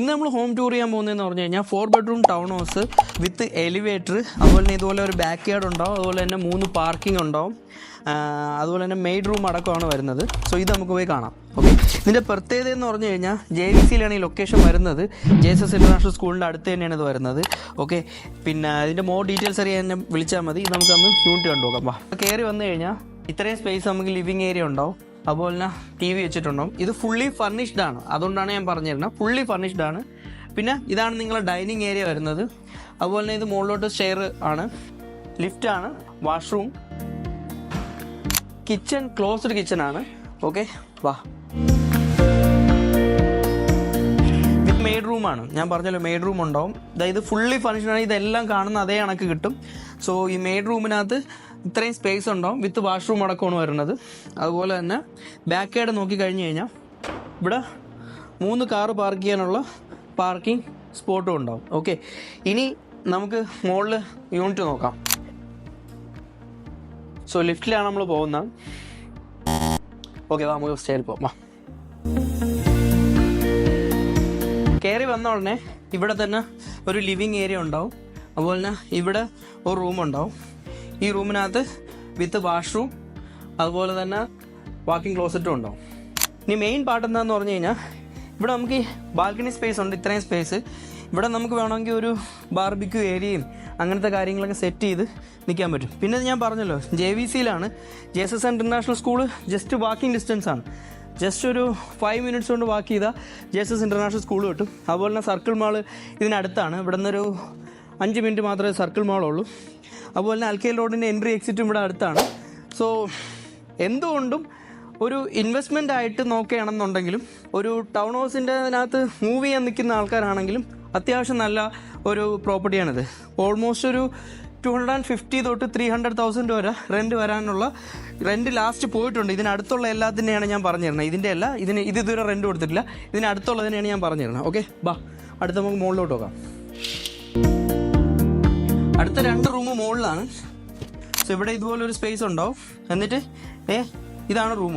ഇന്ന് നമ്മൾ home tour ചെയ്യാൻ പോകുന്നതെന്ന് പറഞ്ഞു കഴിഞ്ഞാൽ 4 ബെഡ്റൂം ടൗൺ ഹൗസ് വിത്ത് എലിവേറ്റർ, അതുപോലെ തന്നെ ഇതുപോലെ ഒരു ബാക്ക് യാർഡ് ഉണ്ടാവും, അതുപോലെ തന്നെ 3 പാർക്കിംഗ് ഉണ്ടാവും, അതുപോലെ തന്നെ മെയ്ഡ് റൂം അടക്കമാണ് വരുന്നത്. സോ ഇത് നമുക്ക് പോയി കാണാം. ഓക്കെ, ഇതിൻ്റെ പ്രത്യേകത എന്ന് പറഞ്ഞു കഴിഞ്ഞാൽ JVCയിലാണ് ഈ ലൊക്കേഷൻ വരുന്നത്. JSS ഇൻ്റർനാഷണൽ സ്കൂളിൻ്റെ അടുത്ത് തന്നെയാണ് ഇത് വരുന്നത്. ഓക്കെ, പിന്നെ ഇതിൻ്റെ മോർ ഡീറ്റെയിൽസ് അറിയാൻ എന്നെ വിളിച്ചാൽ മതി. നമുക്കൊന്ന് യൂണിറ്റ് കണ്ടുപോകാം. വാ, കയറി വന്നു കഴിഞ്ഞാൽ ഇത്രയും സ്പേസ് നമുക്ക് ലിവിങ് ഏരിയ ഉണ്ടാവും, അതുപോലെ തന്നെ TV വെച്ചിട്ടുണ്ടാവും. ഇത് ഫുള്ളി ഫർണിഷ്ഡ് ആണ്, അതുകൊണ്ടാണ് ഞാൻ പറഞ്ഞിരുന്നത് ഫുള്ളി ഫർണിഷ്ഡ് ആണ്. പിന്നെ ഇതാണ് നിങ്ങളുടെ ഡൈനിങ് ഏരിയ വരുന്നത്. അതുപോലെ തന്നെ ഇത് മുകളിലോട്ട് സ്റ്റെയർ ആണ്, ലിഫ്റ്റ് ആണ്, വാഷ്റൂം, കിച്ചൺ ക്ലോസ്ഡ് കിച്ചൺ ആണ്. ഓക്കെ, വാ. വിത്ത് മെയ്ഡ് റൂമാണ്, ഞാൻ പറഞ്ഞല്ലോ മെയ്ഡ് റൂം ഉണ്ടാവും. അതായത് ഫുള്ളി ഫർണിഷ്ഡ് ആണ്, ഇതെല്ലാം കാണുന്ന അതേ കണക്ക് കിട്ടും. സോ ഈ മെയ്ഡ് റൂമിനകത്ത് ഇത്രയും സ്പേസ് ഉണ്ടാവും, വിത്ത് വാഷ്റൂം അടക്കമാണ് വരുന്നത്. അതുപോലെ തന്നെ ബാക്ക് യാർഡ് നോക്കി കഴിഞ്ഞ് കഴിഞ്ഞാൽ ഇവിടെ 3 കാറ് പാർക്ക് ചെയ്യാനുള്ള പാർക്കിംഗ് സ്പോട്ടും ഉണ്ടാവും. ഓക്കെ, ഇനി നമുക്ക് മുകളിൽ യൂണിറ്റ് നോക്കാം. സോ ലിഫ്റ്റിലാണ് നമ്മൾ പോകുന്നത്. ഓക്കെ, നമുക്ക് സ്റ്റെയറിൽ പോകാം. വാ, കയറി വന്ന ഉടനെ ഇവിടെ തന്നെ ഒരു ലിവിങ് ഏരിയ ഉണ്ടാവും, അതുപോലെ തന്നെ ഇവിടെ ഒരു റൂം ഉണ്ടാവും. ഈ റൂമിനകത്ത് വിത്ത് വാഷ്റൂം, അതുപോലെ തന്നെ വാക്കിംഗ് ക്ലോസറ്റും ഉണ്ടാവും. ഇനി മെയിൻ പാർട്ട് എന്താണെന്ന് പറഞ്ഞു കഴിഞ്ഞാൽ ഇവിടെ നമുക്ക് ഈ ബാൽക്കണി സ്പേസ് ഉണ്ട്, ഇത്രയും സ്പേസ്. ഇവിടെ നമുക്ക് വേണമെങ്കിൽ ഒരു ബാർബിക്യൂ ഏരിയയും അങ്ങനത്തെ കാര്യങ്ങളൊക്കെ സെറ്റ് ചെയ്ത് നിൽക്കാൻ പറ്റും. പിന്നെ ഞാൻ പറഞ്ഞല്ലോ JVCയിലാണ്, JSS international school just walking distance ആണ്. ജസ്റ്റ് ഒരു 5 മിനിറ്റ്സ് കൊണ്ട് വാക്ക് ചെയ്താൽ JSS ഇൻ്റർനാഷണൽ സ്കൂൾ കിട്ടും. അതുപോലെ തന്നെ സർക്കിൾ മാള് ഇതിനടുത്താണ്, ഇവിടെ നിന്നൊരു 5 മിനിറ്റ് മാത്രമേ സർക്കിൾ മാളുള്ളൂ. അതുപോലെ തന്നെ അൽക്കൈൽ റോഡിൻ്റെ എൻട്രി എക്സിറ്റും ഇവിടെ അടുത്താണ്. സോ എന്തുകൊണ്ടും ഒരു ഇൻവെസ്റ്റ്മെൻ്റ് ആയിട്ട് നോക്കുകയാണെന്നുണ്ടെങ്കിലും, ഒരു ടൗൺ ഹൗസിൻ്റെ അതിനകത്ത് മൂവ് ചെയ്യാൻ നിൽക്കുന്ന ആൾക്കാരാണെങ്കിലും അത്യാവശ്യം നല്ല ഒരു പ്രോപ്പർട്ടിയാണിത്. ഓൾമോസ്റ്റ് ഒരു 250 തൊട്ട് 300,000 വരെ റെൻറ്റ് വരാനുള്ള റെൻറ്റ് ലാസ്റ്റ് പോയിട്ടുണ്ട്. ഇതിനടുത്തുള്ള എല്ലാത്തിനെയാണ് ഞാൻ പറഞ്ഞിരുന്നത്. ഇതിൻ്റെ അല്ല, ഇത് ഇതുവരെ റെൻറ്റ് കൊടുത്തിട്ടില്ല. ഇതിനടുത്തുള്ളതിനെയാണ് ഞാൻ പറഞ്ഞിരുന്നത്. ഓക്കെ, ബാ, അടുത്ത നമുക്ക് മുകളിലോട്ട് നോക്കാം. അടുത്ത 2 റൂം മുകളിലാണ്. സോ ഇവിടെ ഇതുപോലെ ഒരു സ്പേസ് ഉണ്ടാവും. എന്നിട്ട് ഇതാണ് റൂം.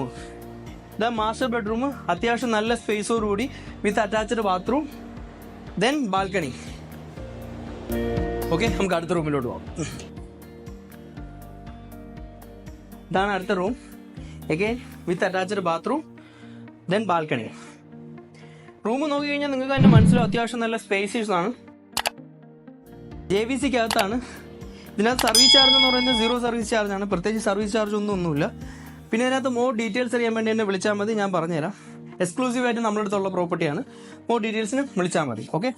ഇതാ മാസ്റ്റർ ബെഡ്റൂം, അത്യാവശ്യം നല്ല സ്പേസോടുകൂടി with attached bathroom, then balcony. Okay, നമുക്ക് അടുത്ത റൂമിലോട്ട് പോകാം. ഇതാണ് അടുത്ത room, again with attached bathroom, then balcony. Room നോക്കി കഴിഞ്ഞാൽ നിങ്ങൾക്ക് തന്നെ മനസ്സിലാവും അത്യാവശ്യം നല്ല സ്പേസിയസ് ആണ്. JVCക്കകത്താണ്. ഇതിനകത്ത് സർവീസ് ചാർജ് എന്ന് പറയുന്നത് 0 സർവീസ് ചാർജാണ്, പ്രത്യേകിച്ച് സർവീസ് ചാർജ് ഒന്നുമില്ല. പിന്നെ ഇതിനകത്ത് മോർ ഡീറ്റെയിൽസ് അറിയാൻ വേണ്ടി എന്നെ വിളിച്ചാൽ മതി, ഞാൻ പറഞ്ഞുതരാം. എക്സ്ക്ലൂസീവായിട്ട് നമ്മുടെ അടുത്തുള്ള പ്രോപ്പർട്ടിയാണ്. മോർ ഡീറ്റെയിൽസിന് വിളിച്ചാൽ മതി. ഓക്കെ.